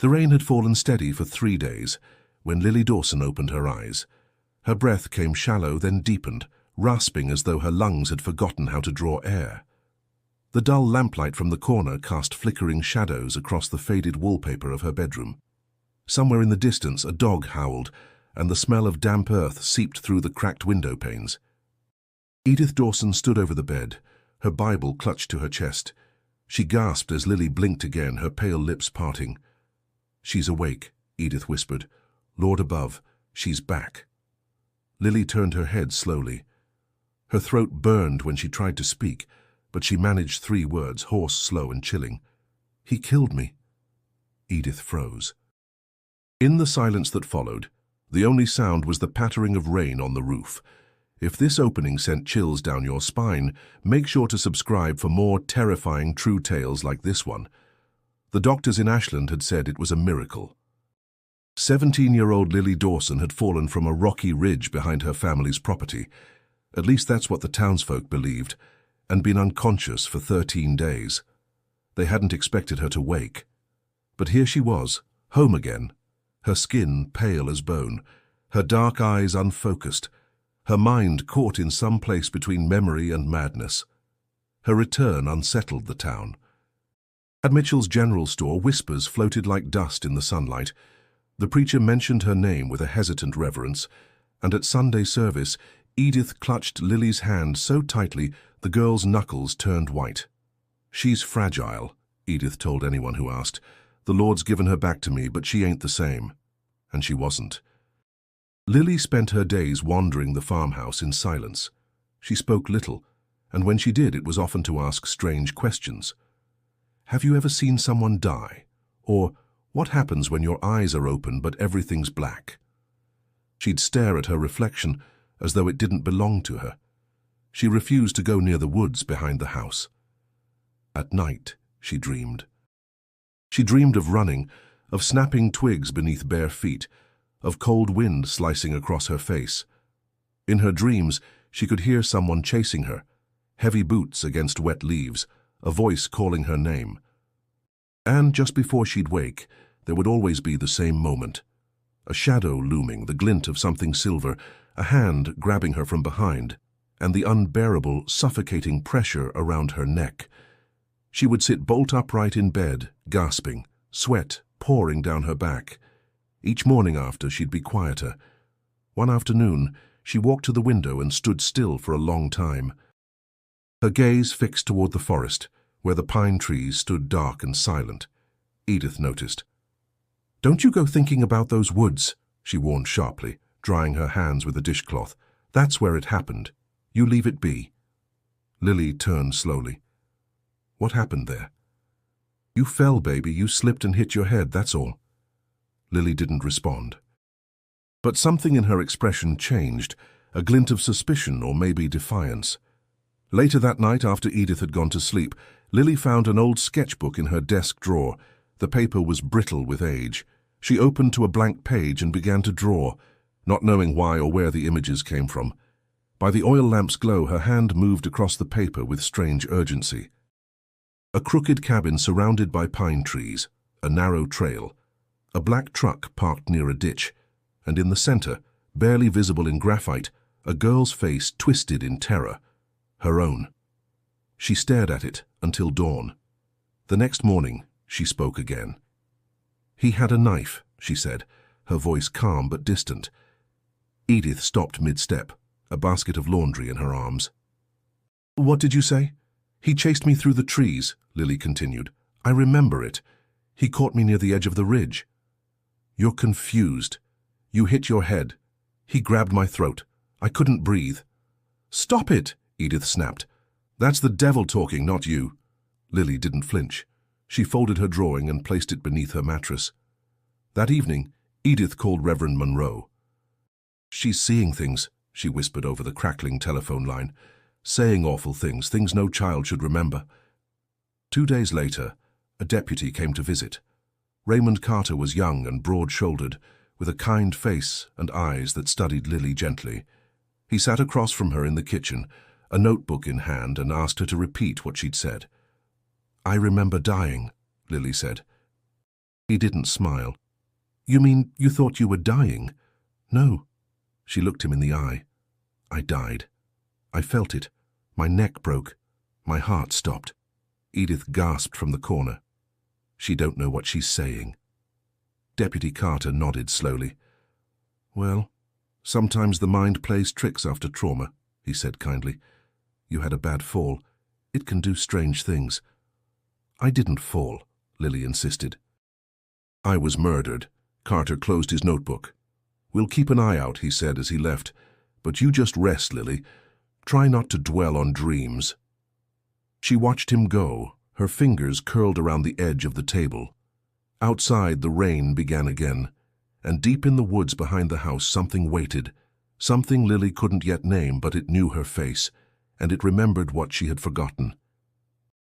The rain had fallen steady for 3 days when Lily Dawson opened her eyes. Her breath came shallow, then deepened, rasping as though her lungs had forgotten how to draw air. The dull lamplight from the corner cast flickering shadows across the faded wallpaper of her bedroom. Somewhere in the distance, a dog howled, and the smell of damp earth seeped through the cracked window panes. Edith Dawson stood over the bed, her Bible clutched to her chest. She gasped as Lily blinked again, her pale lips parting. "She's awake," Edith whispered. "Lord above, she's back." Lily turned her head slowly. Her throat burned when she tried to speak, but she managed 3 words, hoarse, slow, and chilling. "He killed me." Edith froze. In the silence that followed, the only sound was the pattering of rain on the roof. If this opening sent chills down your spine, make sure to subscribe for more terrifying true tales like this one. The doctors in Ashland had said it was a miracle. 17-year-old Lily Dawson had fallen from a rocky ridge behind her family's property. At least that's what the townsfolk believed, and been unconscious for 13 days. They hadn't expected her to wake. But here she was, home again, her skin pale as bone, her dark eyes unfocused, her mind caught in some place between memory and madness. Her return unsettled the town. At Mitchell's general store, whispers floated like dust in the sunlight. The preacher mentioned her name with a hesitant reverence, and at Sunday service, Edith clutched Lily's hand so tightly the girl's knuckles turned white. "She's fragile," Edith told anyone who asked. "The Lord's given her back to me, but she ain't the same." And she wasn't. Lily spent her days wandering the farmhouse in silence. She spoke little, and when she did, it was often to ask strange questions. "Have you ever seen someone die?" Or, "What happens when your eyes are open but everything's black?" She'd stare at her reflection as though it didn't belong to her. She refused to go near the woods behind the house. At night, she dreamed. She dreamed of running, of snapping twigs beneath bare feet, of cold wind slicing across her face. In her dreams, she could hear someone chasing her, heavy boots against wet leaves, a voice calling her name. And just before she'd wake, there would always be the same moment. A shadow looming, the glint of something silver, a hand grabbing her from behind, and the unbearable, suffocating pressure around her neck. She would sit bolt upright in bed, gasping, sweat pouring down her back. Each morning after, she'd be quieter. One afternoon, she walked to the window and stood still for a long time. Her gaze fixed toward the forest, where the pine trees stood dark and silent. Edith noticed. "Don't you go thinking about those woods," she warned sharply, drying her hands with a dishcloth. "That's where it happened. You leave it be." Lily turned slowly. "What happened there?" "You fell, baby. You slipped and hit your head, that's all." Lily didn't respond. But something in her expression changed, a glint of suspicion or maybe defiance. Later that night, after Edith had gone to sleep, Lily found an old sketchbook in her desk drawer. The paper was brittle with age. She opened to a blank page and began to draw, not knowing why or where the images came from. By the oil lamp's glow, her hand moved across the paper with strange urgency. A crooked cabin surrounded by pine trees, a narrow trail, a black truck parked near a ditch, and in the center, barely visible in graphite, a girl's face twisted in terror, her own. She stared at it until dawn. The next morning, she spoke again. "He had a knife," she said, her voice calm but distant. Edith stopped mid-step, a basket of laundry in her arms. "What did you say?" "He chased me through the trees," Lily continued. "I remember it. He caught me near the edge of the ridge." "You're confused. You hit your head. He grabbed my throat. I couldn't breathe." "Stop it," Edith snapped. "That's the devil talking, not you." Lily didn't flinch. She folded her drawing and placed it beneath her mattress. That evening, Edith called Reverend Monroe. "She's seeing things," she whispered over the crackling telephone line. "Saying awful things, things no child should remember." 2 days later, a deputy came to visit. Raymond Carter was young and broad-shouldered, with a kind face and eyes that studied Lily gently. He sat across from her in the kitchen, a notebook in hand, and asked her to repeat what she'd said. "I remember dying," Lily said. He didn't smile. You mean you thought you were dying? No. She looked him in the eye. I died. I felt it. My neck broke. My heart stopped. Edith gasped from the corner. She don't know what she's saying. Deputy Carter nodded slowly. Well, sometimes the mind plays tricks after trauma, he said kindly. You had a bad fall. It can do strange things. I didn't fall, Lily insisted. I was murdered. Carter closed his notebook. We'll keep an eye out, he said as he left. But you just rest, Lily. Try not to dwell on dreams. She watched him go, her fingers curled around the edge of the table. Outside, the rain began again, and deep in the woods behind the house something waited, something Lily couldn't yet name, but it knew her face, and it remembered what she had forgotten.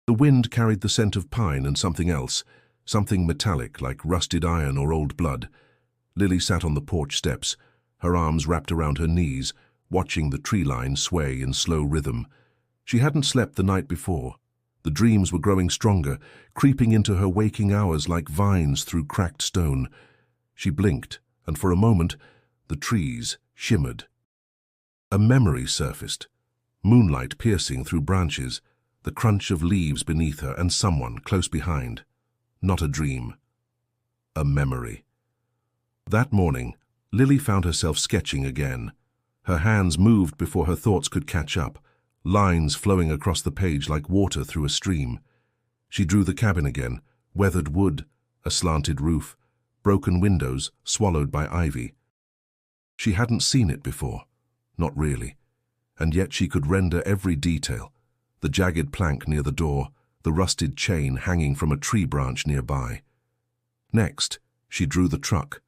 The wind carried the scent of pine and something else, something metallic like rusted iron or old blood. Lily sat on the porch steps, her arms wrapped around her knees, watching the tree line sway in slow rhythm. She hadn't slept the night before. The dreams were growing stronger, creeping into her waking hours like vines through cracked stone. She blinked, and for a moment, the trees shimmered. A memory surfaced, moonlight piercing through branches, the crunch of leaves beneath her, and someone close behind. Not a dream. A memory. That morning, Lily found herself sketching again. Her hands moved before her thoughts could catch up, lines flowing across the page like water through a stream. She drew the cabin again, weathered wood, a slanted roof, broken windows swallowed by ivy. She hadn't seen it before, not really, and yet she could render every detail, the jagged plank near the door, the rusted chain hanging from a tree branch nearby. Next, she drew the truck,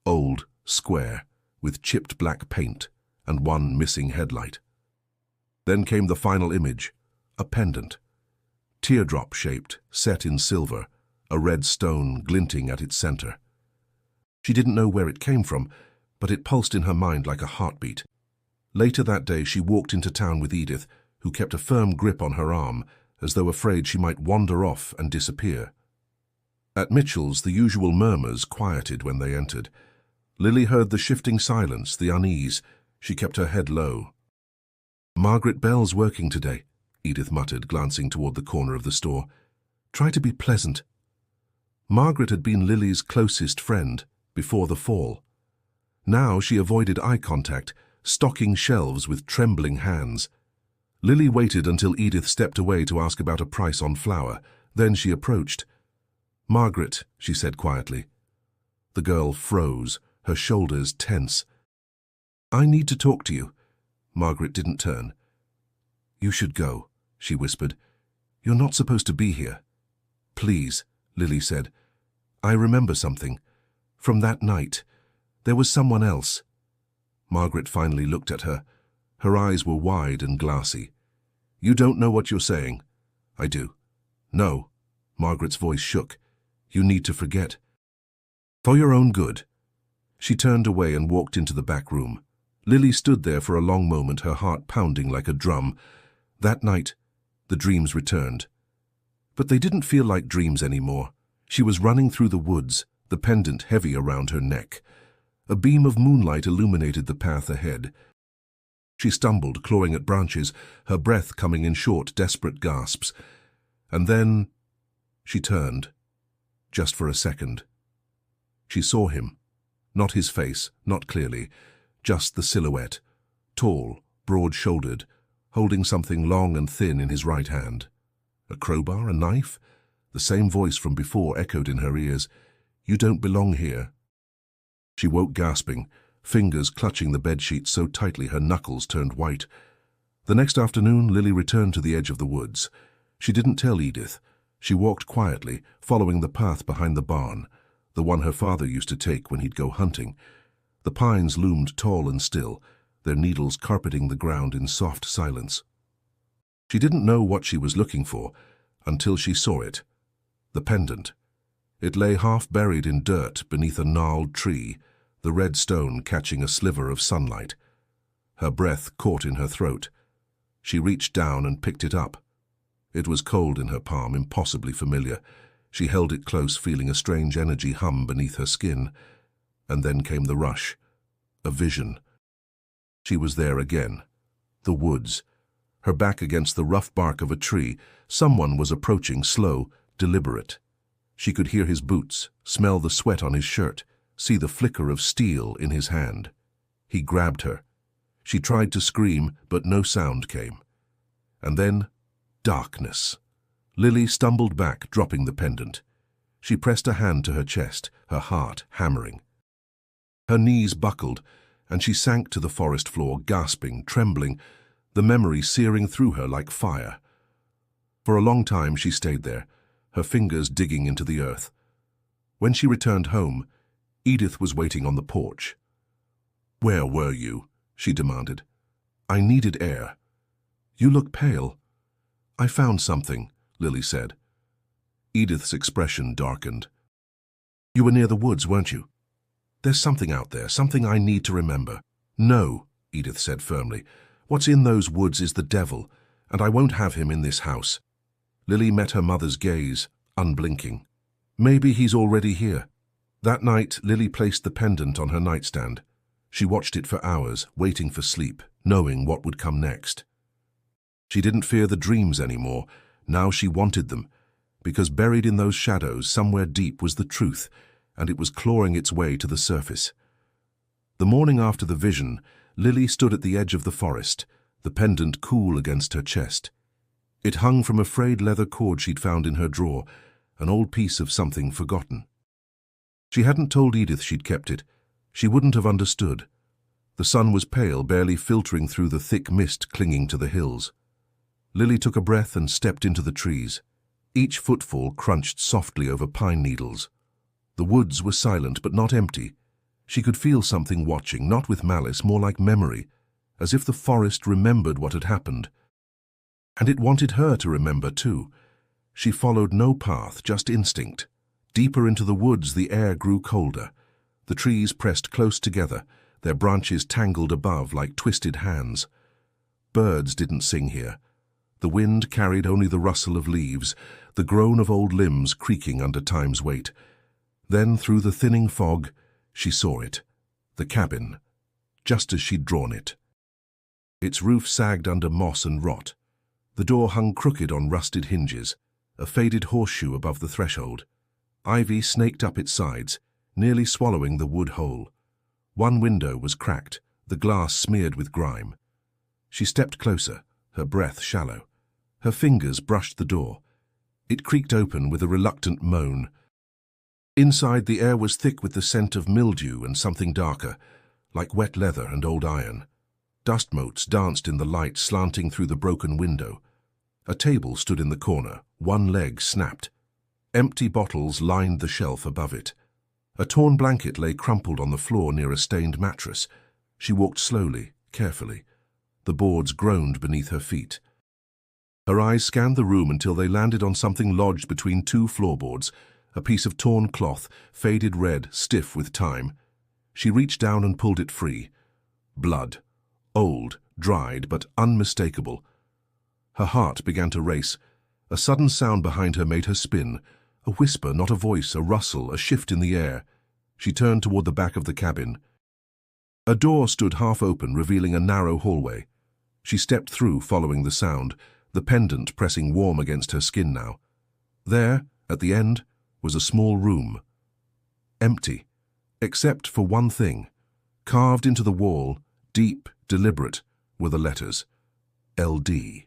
old, square, with chipped black paint and one missing headlight. Then came the final image, a pendant, teardrop-shaped, set in silver, a red stone glinting at its center. She didn't know where it came from, but it pulsed in her mind like a heartbeat. Later that day, she walked into town with Edith, who kept a firm grip on her arm, as though afraid she might wander off and disappear. At Mitchell's, the usual murmurs quieted when they entered. Lily heard the shifting silence, the unease. She kept her head low. Margaret Bell's working today, Edith muttered, glancing toward the corner of the store. Try to be pleasant. Margaret had been Lily's closest friend before the fall. Now she avoided eye contact, stocking shelves with trembling hands. Lily waited until Edith stepped away to ask about a price on flour. Then she approached. Margaret, she said quietly. The girl froze, her shoulders tense. I need to talk to you. Margaret didn't turn. You should go, she whispered. You're not supposed to be here. Please, Lily said. I remember something. From that night, there was someone else. Margaret finally looked at her. Her eyes were wide and glassy. You don't know what you're saying. I do. No. Margaret's voice shook. You need to forget. For your own good. She turned away and walked into the back room. Lily stood there for a long moment, her heart pounding like a drum. That night, the dreams returned. But they didn't feel like dreams anymore. She was running through the woods, the pendant heavy around her neck. A beam of moonlight illuminated the path ahead. She stumbled, clawing at branches, her breath coming in short, desperate gasps. And then she turned, just for a second. She saw him. Not his face, not clearly, just the silhouette, tall, broad-shouldered, holding something long and thin in his right hand. A crowbar, a knife? The same voice from before echoed in her ears. You don't belong here. She woke gasping, fingers clutching the bedsheet so tightly her knuckles turned white. The next afternoon, Lily returned to the edge of the woods. She didn't tell Edith. She walked quietly, following the path behind the barn, the one her father used to take when he'd go hunting. The pines loomed tall and still, their needles carpeting the ground in soft silence. She didn't know what she was looking for until she saw it. The pendant. It lay half buried in dirt beneath a gnarled tree, the red stone catching a sliver of sunlight. Her breath caught in her throat. She reached down and picked it up. It was cold in her palm, impossibly familiar. She held it close, feeling a strange energy hum beneath her skin. And then came the rush. A vision. She was there again. The woods. Her back against the rough bark of a tree. Someone was approaching, slow, deliberate. She could hear his boots, smell the sweat on his shirt, see the flicker of steel in his hand. He grabbed her. She tried to scream, but no sound came. And then, darkness. Lily stumbled back, dropping the pendant. She pressed a hand to her chest, her heart hammering. Her knees buckled, and she sank to the forest floor, gasping, trembling, the memory searing through her like fire. For a long time she stayed there, her fingers digging into the earth. When she returned home, Edith was waiting on the porch. "Where were you?" she demanded. "I needed air." "You look pale." "I found something," Lily said. Edith's expression darkened. "You were near the woods, weren't you? There's something out there, something I need to remember." "No," Edith said firmly. "What's in those woods is the devil, and I won't have him in this house." Lily met her mother's gaze, unblinking. "Maybe he's already here." That night, Lily placed the pendant on her nightstand. She watched it for hours, waiting for sleep, knowing what would come next. She didn't fear the dreams anymore. Now she wanted them, because buried in those shadows, somewhere deep, was the truth, and it was clawing its way to the surface. The morning after the vision, Lily stood at the edge of the forest, the pendant cool against her chest. It hung from a frayed leather cord she'd found in her drawer, an old piece of something forgotten. She hadn't told Edith she'd kept it. She wouldn't have understood. The sun was pale, barely filtering through the thick mist clinging to the hills. Lily took a breath and stepped into the trees. Each footfall crunched softly over pine needles. The woods were silent but not empty. She could feel something watching, not with malice, more like memory, as if the forest remembered what had happened. And it wanted her to remember too. She followed no path, just instinct. Deeper into the woods, the air grew colder. The trees pressed close together, their branches tangled above like twisted hands. Birds didn't sing here. The wind carried only the rustle of leaves, the groan of old limbs creaking under time's weight. Then, through the thinning fog, she saw it, the cabin, just as she'd drawn it. Its roof sagged under moss and rot. The door hung crooked on rusted hinges, a faded horseshoe above the threshold. Ivy snaked up its sides, nearly swallowing the wood hole. One window was cracked, the glass smeared with grime. She stepped closer, her breath shallow. Her fingers brushed the door. It creaked open with a reluctant moan. Inside, the air was thick with the scent of mildew and something darker, like wet leather and old iron. Dust motes danced in the light slanting through the broken window. A table stood in the corner, one leg snapped. Empty bottles lined the shelf above it. A torn blanket lay crumpled on the floor near a stained mattress. She walked slowly, carefully. The boards groaned beneath her feet. Her eyes scanned the room until they landed on something lodged between two floorboards, a piece of torn cloth, faded red, stiff with time. She reached down and pulled it free. Blood. Old, dried, but unmistakable. Her heart began to race. A sudden sound behind her made her spin. A whisper, not a voice, a rustle, a shift in the air. She turned toward the back of the cabin. A door stood half open, revealing a narrow hallway. She stepped through, following the sound, the pendant pressing warm against her skin now. There, at the end, was a small room. Empty, except for one thing. Carved into the wall, deep, deliberate, were the letters. LD.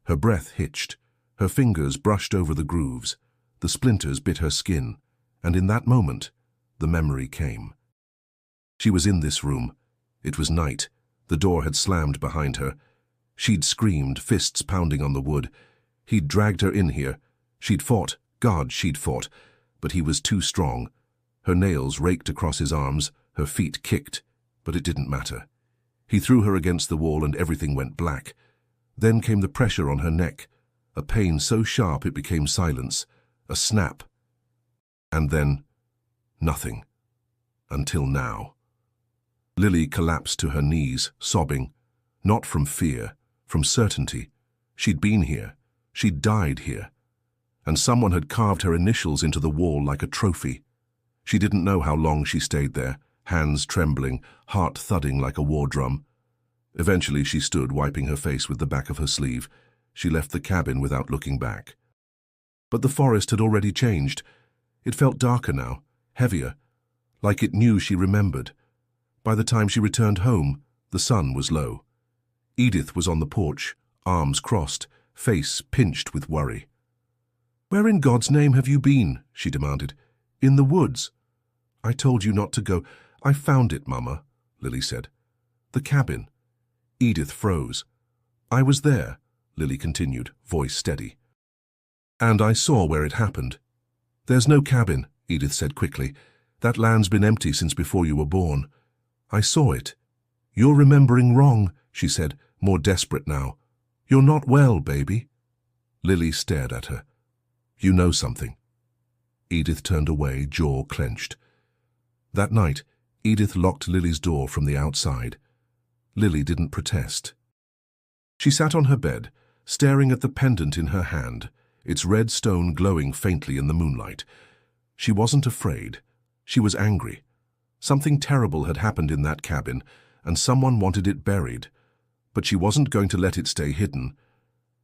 Her breath hitched. Her fingers brushed over the grooves. The splinters bit her skin, and in that moment, the memory came. She was in this room. It was night. The door had slammed behind her. She'd screamed, fists pounding on the wood. He'd dragged her in here. She'd fought. God, she'd fought. But he was too strong. Her nails raked across his arms. Her feet kicked. But it didn't matter. He threw her against the wall and everything went black. Then came the pressure on her neck. A pain so sharp it became silence. A snap. And then, nothing. Until now. Lily collapsed to her knees, sobbing. Not from fear, from certainty. She'd been here. She'd died here. and someone had carved her initials into the wall like a trophy. She didn't know how long she stayed there, hands trembling, heart thudding like a war drum. Eventually she stood, wiping her face with the back of her sleeve. She left the cabin without looking back. But the forest had already changed. It felt darker now, heavier, like it knew she remembered. By the time she returned home, the sun was low. Edith was on the porch, arms crossed, face pinched with worry. "Where in God's name have you been?" she demanded. "In the woods." "I told you not to go." "I found it, Mama," Lily said. "The cabin." Edith froze. "I was there," Lily continued, voice steady. "And I saw where it happened." "There's no cabin," Edith said quickly. "That land's been empty since before you were born. I saw it." "You're remembering wrong," she said, more desperate now. "You're not well, baby." Lily stared at her. "You know something." Edith turned away, jaw clenched. That night, Edith locked Lily's door from the outside. Lily didn't protest. She sat on her bed, staring at the pendant in her hand, its red stone glowing faintly in the moonlight. She wasn't afraid. She was angry. Something terrible had happened in that cabin, and someone wanted it buried. But she wasn't going to let it stay hidden.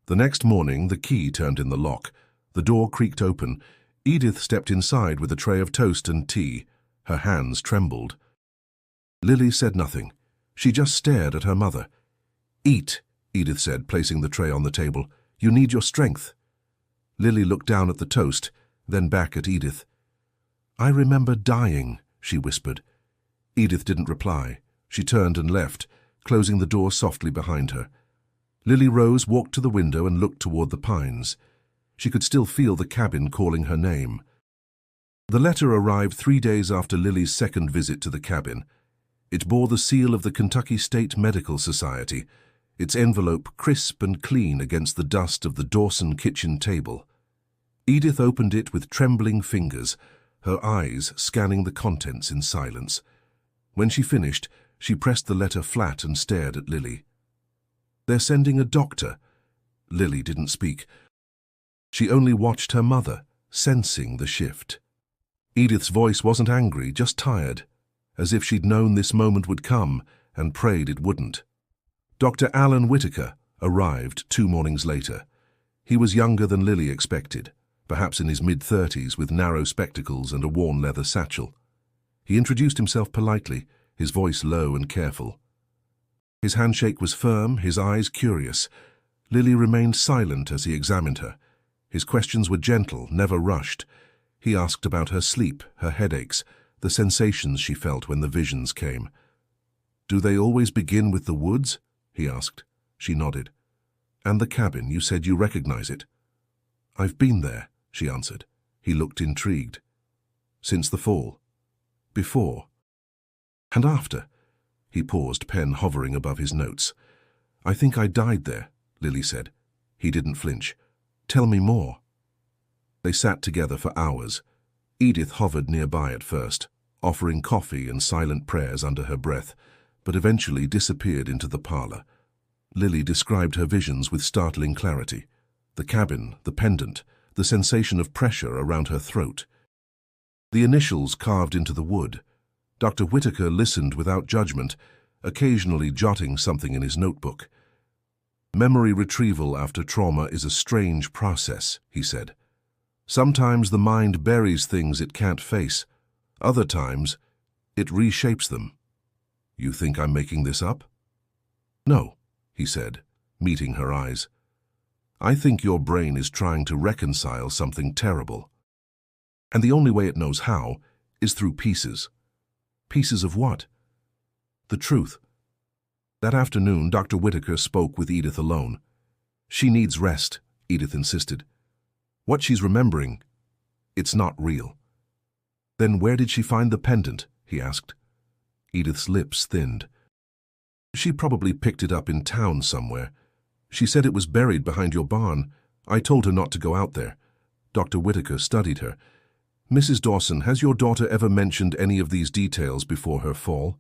The next morning, the key turned in the lock. The door creaked open. Edith stepped inside with a tray of toast and tea. Her hands trembled. Lily said nothing. She just stared at her mother. "Eat," Edith said, placing the tray on the table. "You need your strength." Lily looked down at the toast, then back at Edith. "I remember dying," she whispered. Edith didn't reply. She turned and left, closing the door softly behind her. Lily rose, walked to the window and looked toward the pines. She could still feel the cabin calling her name. The letter arrived 3 days after Lily's second visit to the cabin. It bore the seal of the Kentucky State Medical Society, its envelope crisp and clean against the dust of the Dawson kitchen table. Edith opened it with trembling fingers, her eyes scanning the contents in silence. When she finished, she pressed the letter flat and stared at Lily. "They're sending a doctor." Lily didn't speak. She only watched her mother, sensing the shift. Edith's voice wasn't angry, just tired, as if she'd known this moment would come and prayed it wouldn't. Dr. Alan Whitaker arrived 2 mornings later. He was younger than Lily expected, perhaps in his mid-30s with narrow spectacles and a worn leather satchel. He introduced himself politely, his voice low and careful. His handshake was firm, his eyes curious. Lily remained silent as he examined her. His questions were gentle, never rushed. He asked about her sleep, her headaches, the sensations she felt when the visions came. "Do they always begin with the woods?" he asked. She nodded. "And the cabin, you said you recognize it?" "I've been there," she answered. He looked intrigued. "Since the fall?" "Before." "And after?" He paused, pen hovering above his notes. "I think I died there," Lily said. He didn't flinch. "Tell me more." They sat together for hours. Edith hovered nearby at first, offering coffee and silent prayers under her breath, but eventually disappeared into the parlor. Lily described her visions with startling clarity. The cabin, the pendant, the sensation of pressure around her throat. The initials carved into the wood. Dr. Whitaker listened without judgment, occasionally jotting something in his notebook. "Memory retrieval after trauma is a strange process," he said. "Sometimes the mind buries things it can't face. Other times, it reshapes them." "You think I'm making this up?" "No," he said, meeting her eyes. "I think your brain is trying to reconcile something terrible. And the only way it knows how is through pieces." "Pieces of what?" "The truth." That afternoon, Dr. Whitaker spoke with Edith alone. "She needs rest," Edith insisted. "What she's remembering, it's not real." "Then where did she find the pendant?" he asked. Edith's lips thinned. "She probably picked it up in town somewhere. She said it was buried behind your barn. I told her not to go out there." Dr. Whitaker studied her. "Mrs. Dawson, has your daughter ever mentioned any of these details before her fall?"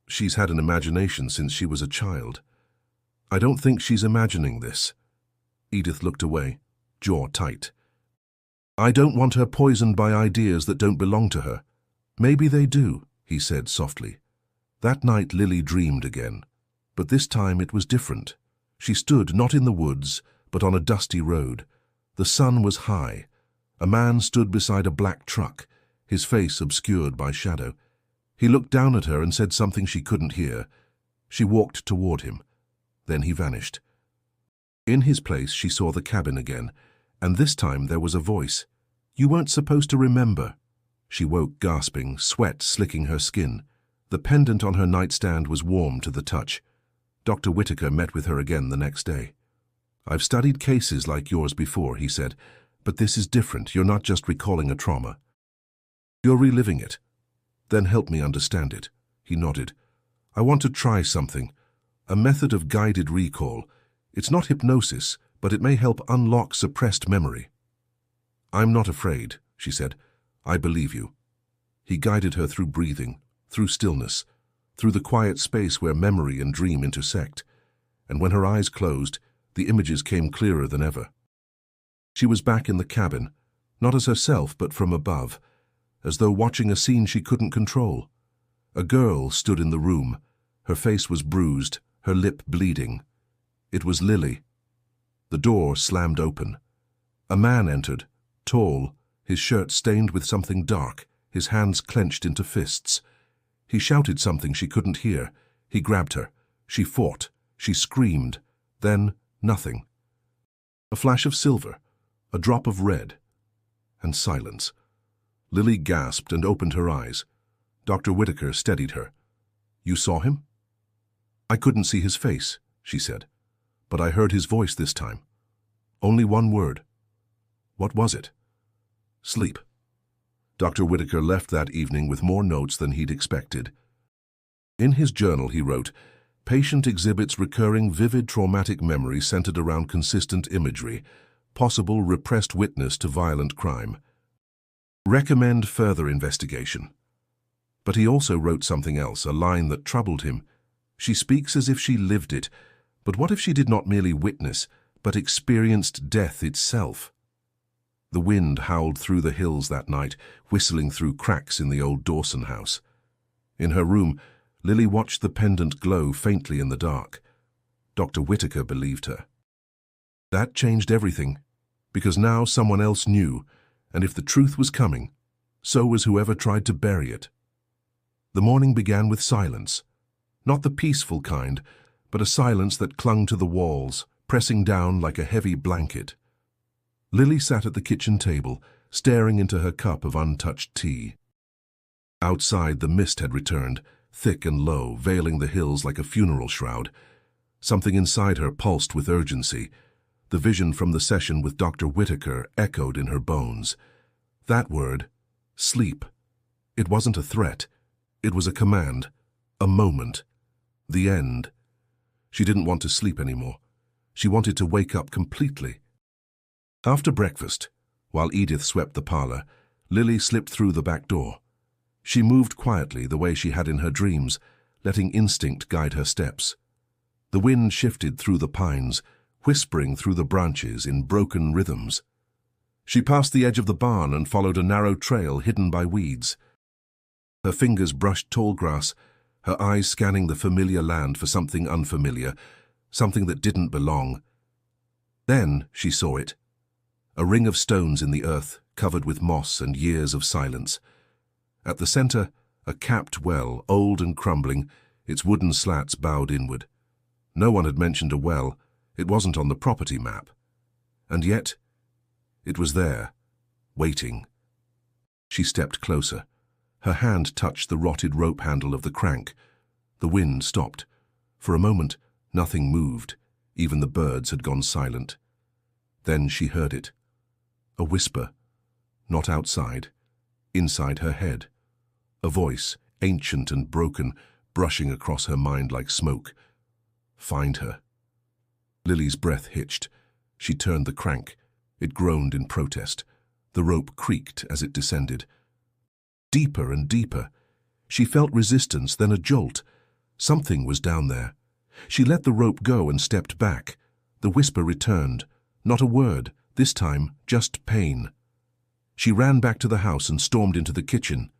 "She's had an imagination since she was a child." "I don't think she's imagining this." Edith looked away, jaw tight. I don't want her poisoned by ideas that don't belong to her. Maybe they do, he said softly. That night Lily dreamed again, but this time it was different. She stood not in the woods, but on a dusty road. The sun was high. A man stood beside a black truck, his face obscured by shadow. He looked down at her and said something she couldn't hear. She walked toward him. Then he vanished. In his place she saw the cabin again, and this time there was a voice. "You weren't supposed to remember." She woke gasping, sweat slicking her skin. The pendant on her nightstand was warm to the touch. Dr. Whitaker met with her again the next day. "I've studied cases like yours before," he said, "but this is different. You're not just recalling a trauma. You're reliving it. Then help me understand it." He nodded. "I want to try something. A method of guided recall. It's not hypnosis, but it may help unlock suppressed memory." "I'm not afraid," she said. "I believe you." He guided her through breathing, through stillness, through the quiet space where memory and dream intersect. And when her eyes closed, the images came clearer than ever. She was back in the cabin, not as herself but from above, as though watching a scene she couldn't control. A girl stood in the room. Her face was bruised, her lip bleeding. It was Lily. The door slammed open. A man entered, tall, his shirt stained with something dark, his hands clenched into fists. He shouted something she couldn't hear. He grabbed her. She fought. She screamed. Then nothing. A flash of silver, a drop of red, and silence. Lily gasped and opened her eyes. Dr. Whitaker steadied her. "You saw him?" "I couldn't see his face," she said, "but I heard his voice this time. Only one word." "What was it?" "Sleep." Dr. Whitaker left that evening with more notes than he'd expected. In his journal he wrote, "Patient exhibits recurring vivid traumatic memory centered around consistent imagery, possible repressed witness to violent crime. Recommend further investigation." But he also wrote something else, a line that troubled him. "She speaks as if she lived it, but what if she did not merely witness, but experienced death itself?" The wind howled through the hills that night, whistling through cracks in the old Dawson house. In her room, Lily watched the pendant glow faintly in the dark. Dr. Whitaker believed her. That changed everything, because now someone else knew, and if the truth was coming, so was whoever tried to bury it. The morning began with silence. Not the peaceful kind, but a silence that clung to the walls, pressing down like a heavy blanket. Lily sat at the kitchen table, staring into her cup of untouched tea. Outside, the mist had returned, thick and low, veiling the hills like a funeral shroud. Something inside her pulsed with urgency. The vision from the session with Dr. Whitaker echoed in her bones. That word, sleep. It wasn't a threat. It was a command, a moment, the end. She didn't want to sleep anymore. She wanted to wake up completely. After breakfast, while Edith swept the parlor, Lily slipped through the back door. She moved quietly the way she had in her dreams, letting instinct guide her steps. The wind shifted through the pines, whispering through the branches in broken rhythms. She passed the edge of the barn and followed a narrow trail hidden by weeds. Her fingers brushed tall grass, her eyes scanning the familiar land for something unfamiliar, something that didn't belong. Then she saw it. A ring of stones in the earth, covered with moss and years of silence. At the center, a capped well, old and crumbling, its wooden slats bowed inward. No one had mentioned a well. It wasn't on the property map. And yet, it was there, waiting. She stepped closer. Her hand touched the rotted rope handle of the crank. The wind stopped. For a moment, nothing moved. Even the birds had gone silent. Then she heard it. A whisper. Not outside. Inside her head. A voice, ancient and broken, brushing across her mind like smoke. Find her. Lily's breath hitched. She turned the crank. It groaned in protest. The rope creaked as it descended. Deeper and deeper. She felt resistance, then a jolt. Something was down there. She let the rope go and stepped back. The whisper returned. Not a word, this time just pain. She ran back to the house and stormed into the kitchen.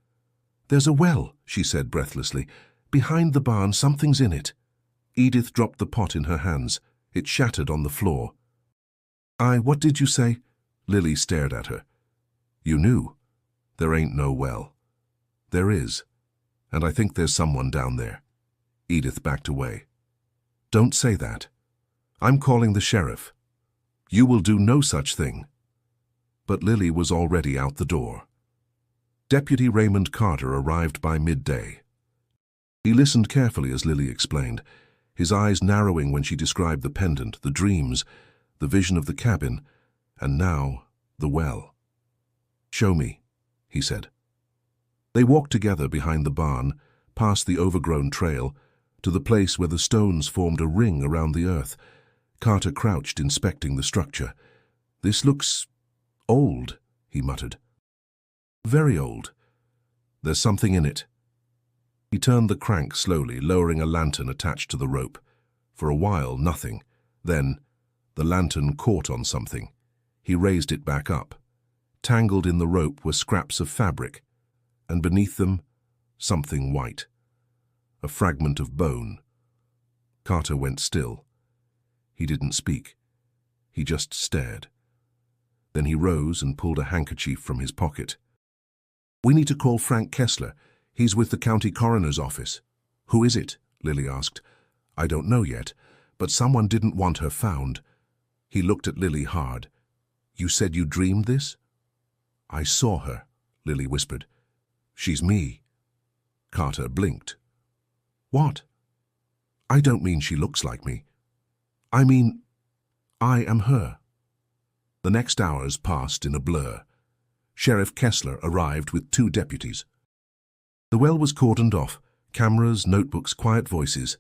"There's a well," she said breathlessly. "Behind the barn, something's in it." Edith dropped the pot in her hands. It shattered on the floor. What did you say?" Lily stared at her. "You knew. There ain't no well." "There is. And I think there's someone down there." Edith backed away. "Don't say that. I'm calling the sheriff." "You will do no such thing." But Lily was already out the door. Deputy Raymond Carter arrived by midday. He listened carefully as Lily explained, his eyes narrowing when she described the pendant, the dreams, the vision of the cabin, and now the well. "Show me," he said. They walked together behind the barn, past the overgrown trail, to the place where the stones formed a ring around the earth. Carter crouched, inspecting the structure. "This looks old," he muttered. "Very old. There's something in it." He turned the crank slowly, lowering a lantern attached to the rope. For a while, nothing. Then, the lantern caught on something. He raised it back up. Tangled in the rope were scraps of fabric, and beneath them, something white. A fragment of bone. Carter went still. He didn't speak. He just stared. Then he rose and pulled a handkerchief from his pocket. "We need to call Frank Kessler. He's with the county coroner's office." "Who is it?" Lily asked. "I don't know yet, but someone didn't want her found." He looked at Lily hard. "You said you dreamed this?" "I saw her," Lily whispered. "She's me." Carter blinked. "What?" "I don't mean she looks like me. I mean, I am her." The next hours passed in a blur. Sheriff Kessler arrived with 2 deputies. The well was cordoned off, cameras, notebooks, quiet voices.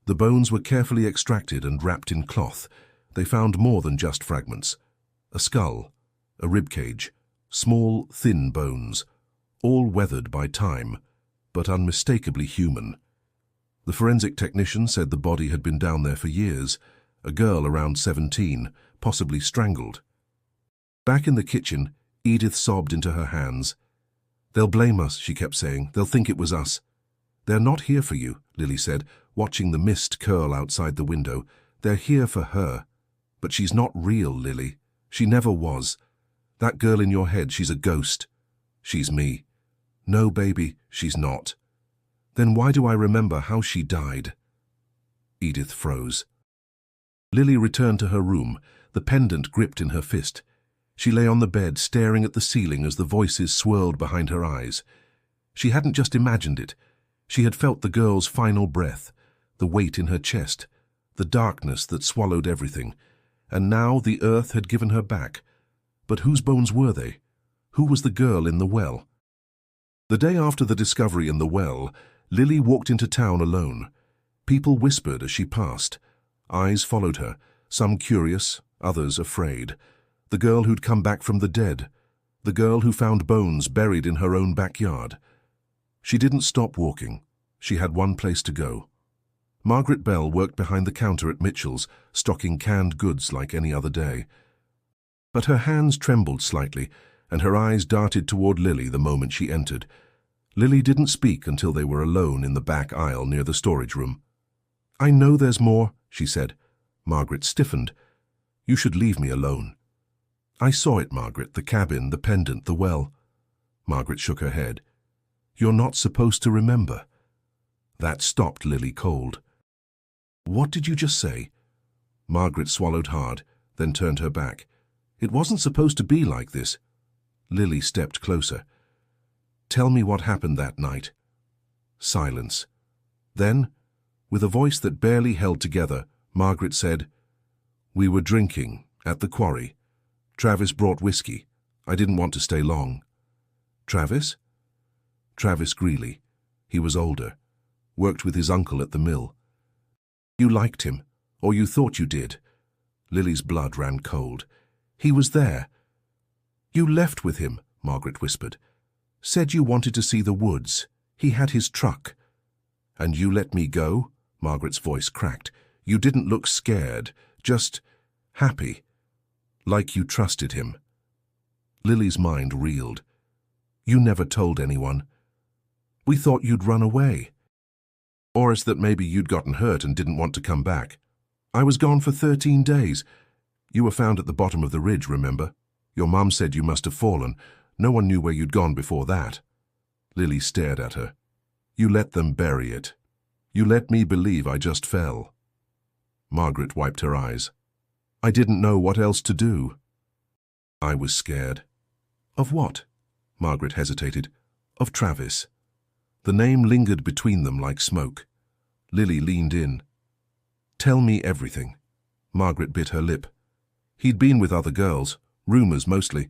The bones were carefully extracted and wrapped in cloth. They found more than just fragments. A skull, a ribcage, small, thin bones, all weathered by time, but unmistakably human. The forensic technician said the body had been down there for years, a girl around 17, possibly strangled. Back in the kitchen, Edith sobbed into her hands. "They'll blame us," she kept saying. "They'll think it was us." "They're not here for you," Lily said, watching the mist curl outside the window. "They're here for her. But she's not real, Lily. She never was. That girl in your head, she's a ghost. She's me." "No, baby, she's not." "Then why do I remember how she died?" Edith froze. Lily returned to her room, the pendant gripped in her fist. She lay on the bed, staring at the ceiling as the voices swirled behind her eyes. She hadn't just imagined it. She had felt the girl's final breath, the weight in her chest, the darkness that swallowed everything. And now the earth had given her back. But whose bones were they? Who was the girl in the well? The day after the discovery in the well, Lily walked into town alone. People whispered as she passed. Eyes followed her, some curious, others afraid. The girl who'd come back from the dead. The girl who found bones buried in her own backyard. She didn't stop walking. She had one place to go. Margaret Bell worked behind the counter at Mitchell's, stocking canned goods like any other day. But her hands trembled slightly, and her eyes darted toward Lily the moment she entered. Lily didn't speak until they were alone in the back aisle near the storage room. "I know there's more," she said. Margaret stiffened. "You should leave me alone." "I saw it, Margaret, the cabin, the pendant, the well." Margaret shook her head. "You're not supposed to remember." That stopped Lily cold. "What did you just say?" Margaret swallowed hard, then turned her back. "It wasn't supposed to be like this." Lily stepped closer. "Tell me what happened that night." Silence. Then, with a voice that barely held together, Margaret said, "We were drinking at the quarry. Travis brought whiskey. I didn't want to stay long." "Travis?" "Travis Greeley. He was older. Worked with his uncle at the mill." "You liked him, or you thought you did." Lily's blood ran cold. "He was there." "You left with him," Margaret whispered. "Said you wanted to see the woods. He had his truck." "And you let me go?" Margaret's voice cracked. "You didn't look scared, just happy. Like you trusted him." Lily's mind reeled. You never told anyone. We thought you'd run away. Or is that maybe you'd gotten hurt and didn't want to come back? I was gone for 13 days. You were found at the bottom of the ridge, remember? Your mum said you must have fallen. No one knew where you'd gone before that. Lily stared at her. You let them bury it. You let me believe I just fell. Margaret wiped her eyes. I didn't know what else to do. I was scared. Of what? Margaret hesitated. Of Travis. The name lingered between them like smoke. Lily leaned in. Tell me everything. Margaret bit her lip. He'd been with other girls, rumors mostly,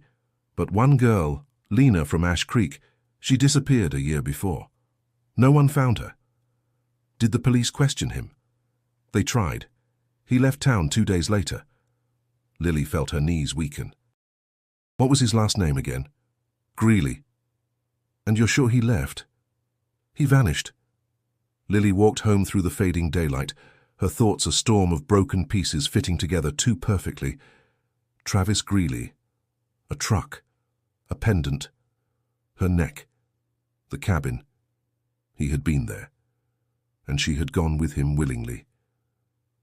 but one girl, Lena from Ash Creek, she disappeared a year before. No one found her. Did the police question him? They tried. He left town 2 days later. Lily felt her knees weaken. What was his last name again? Greeley. And you're sure he left? He vanished. Lily walked home through the fading daylight, her thoughts a storm of broken pieces fitting together too perfectly. Travis Greeley. A truck. A pendant. Her neck. The cabin. He had been there. And she had gone with him willingly.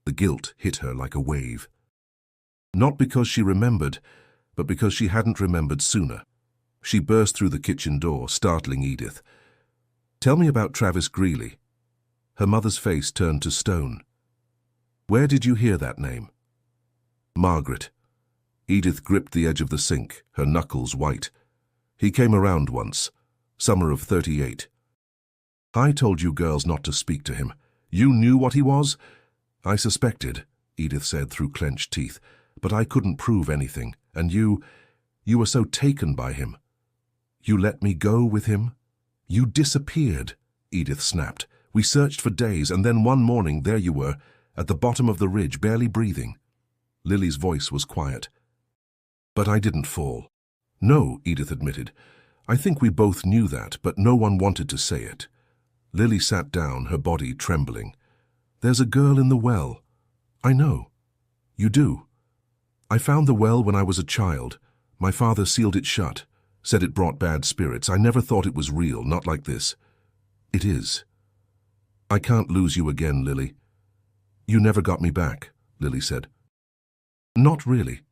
The guilt hit her like a wave. Not because she remembered, but because she hadn't remembered sooner. She burst through the kitchen door, startling Edith. Tell me about Travis Greeley. Her mother's face turned to stone. Where did you hear that name? Margaret. Edith gripped the edge of the sink, her knuckles white. He came around once, summer of 38. I told you girls not to speak to him. You knew what he was? I suspected, Edith said through clenched teeth, but I couldn't prove anything, and you were so taken by him. You let me go with him? You disappeared, Edith snapped. We searched for days, and then one morning there you were, at the bottom of the ridge, barely breathing. Lily's voice was quiet. But I didn't fall. No, Edith admitted. I think we both knew that, but no one wanted to say it. Lily sat down, her body trembling. There's a girl in the well. I know. You do. I found the well when I was a child. My father sealed it shut, said it brought bad spirits. I never thought it was real, not like this. It is. I can't lose you again, Lily. You never got me back, Lily said. Not really.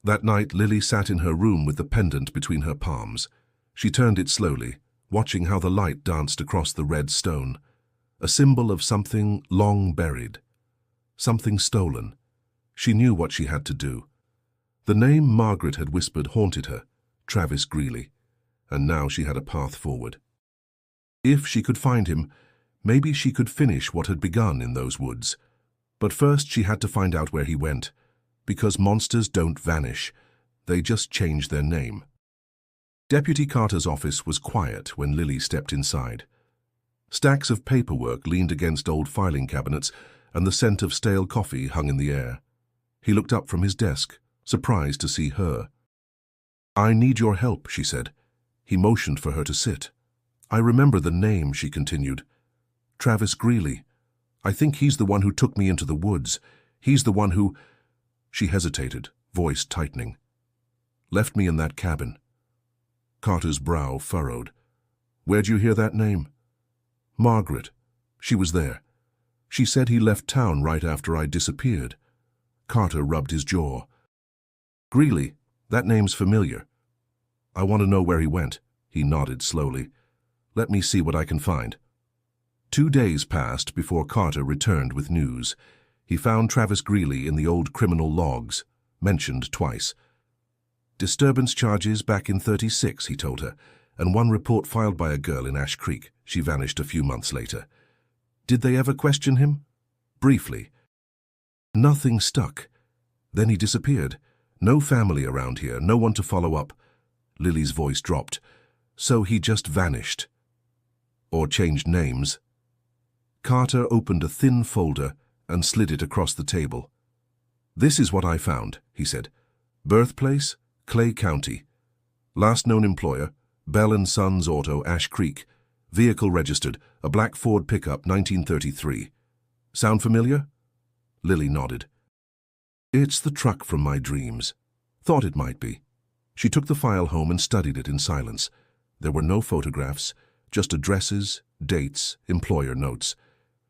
That night, Lily sat in her room with the pendant between her palms. She turned it slowly, watching how the light danced across the red stone, a symbol of something long buried, something stolen. She knew what she had to do. The name Margaret had whispered haunted her, Travis Greeley, and now she had a path forward. If she could find him, maybe she could finish what had begun in those woods. But first she had to find out where he went, because monsters don't vanish, they just change their name. Deputy Carter's office was quiet when Lily stepped inside. Stacks of paperwork leaned against old filing cabinets, and the scent of stale coffee hung in the air. He looked up from his desk, surprised to see her. I need your help, she said. He motioned for her to sit. I remember the name, she continued. Travis Greeley. I think he's the one who took me into the woods. He's the one who... She hesitated, voice tightening. Left me in that cabin. Carter's brow furrowed. Where'd you hear that name? Margaret. She was there. She said he left town right after I disappeared. Carter rubbed his jaw. Greeley, that name's familiar. I want to know where he went. He nodded slowly. Let me see what I can find. 2 days passed before Carter returned with news. He found Travis Greeley in the old criminal logs, mentioned twice. Disturbance charges back in 36, he told her, and one report filed by a girl in Ash Creek. She vanished a few months later. Did they ever question him? Briefly. Nothing stuck. Then he disappeared. No family around here, no one to follow up. Lily's voice dropped. So he just vanished. Or changed names. Carter opened a thin folder and slid it across the table. This is what I found, he said. Birthplace, Clay County. Last known employer, Bell & Sons Auto, Ash Creek. Vehicle registered, a black Ford pickup, 1933. Sound familiar? Lily nodded. It's the truck from my dreams. Thought it might be. She took the file home and studied it in silence. There were no photographs, just addresses, dates, employer notes.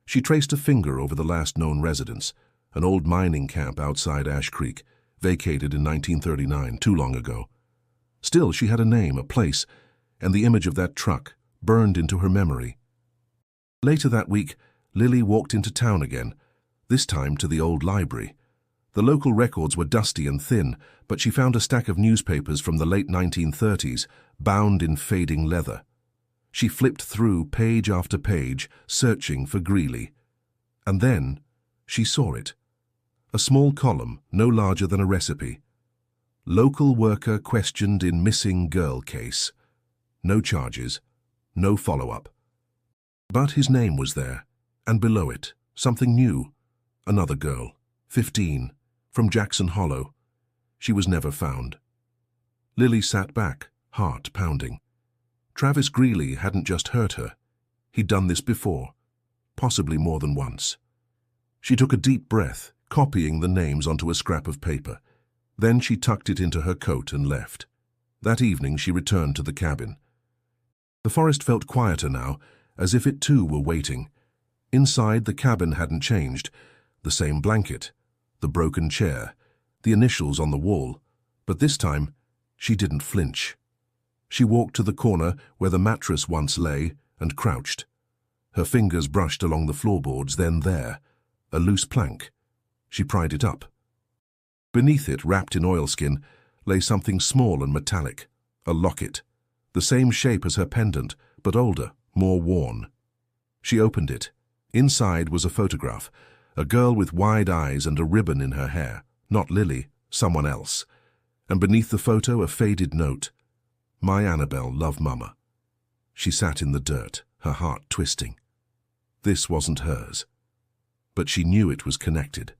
She traced a finger over the last known residence, an old mining camp outside Ash Creek, vacated in 1939, too long ago. Still, she had a name, a place, and the image of that truck burned into her memory. Later that week, Lily walked into town again, this time to the old library. The local records were dusty and thin, but she found a stack of newspapers from the late 1930s, bound in fading leather. She flipped through page after page, searching for Greeley. And then she saw it. A small column, no larger than a recipe. Local worker questioned in missing girl case. No charges, no follow-up. But his name was there, and below it, something new. Another girl, 15, from Jackson Hollow. She was never found. Lily sat back, heart pounding. Travis Greeley hadn't just hurt her. He'd done this before, possibly more than once. She took a deep breath, copying the names onto a scrap of paper. Then she tucked it into her coat and left. That evening she returned to the cabin. The forest felt quieter now, as if it too were waiting. Inside, the cabin hadn't changed. The same blanket, the broken chair, the initials on the wall. But this time, she didn't flinch. She walked to the corner where the mattress once lay and crouched. Her fingers brushed along the floorboards, then there, a loose plank. She pried it up. Beneath it, wrapped in oilskin, lay something small and metallic, a locket, the same shape as her pendant, but older, more worn. She opened it. Inside was a photograph, a girl with wide eyes and a ribbon in her hair, not Lily, someone else. And beneath the photo, a faded note. My Annabelle, love Mama. She sat in the dirt, her heart twisting. This wasn't hers. But she knew it was connected.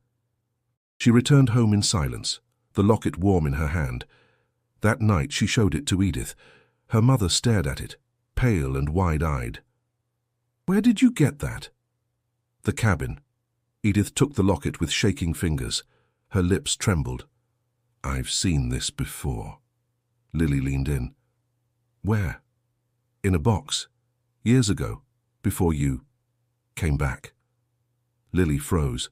She returned home in silence, the locket warm in her hand. That night she showed it to Edith. Her mother stared at it, pale and wide-eyed. Where did you get that? The cabin. Edith took the locket with shaking fingers. Her lips trembled. I've seen this before. Lily leaned in. Where? In a box. Years ago, before you came back. Lily froze.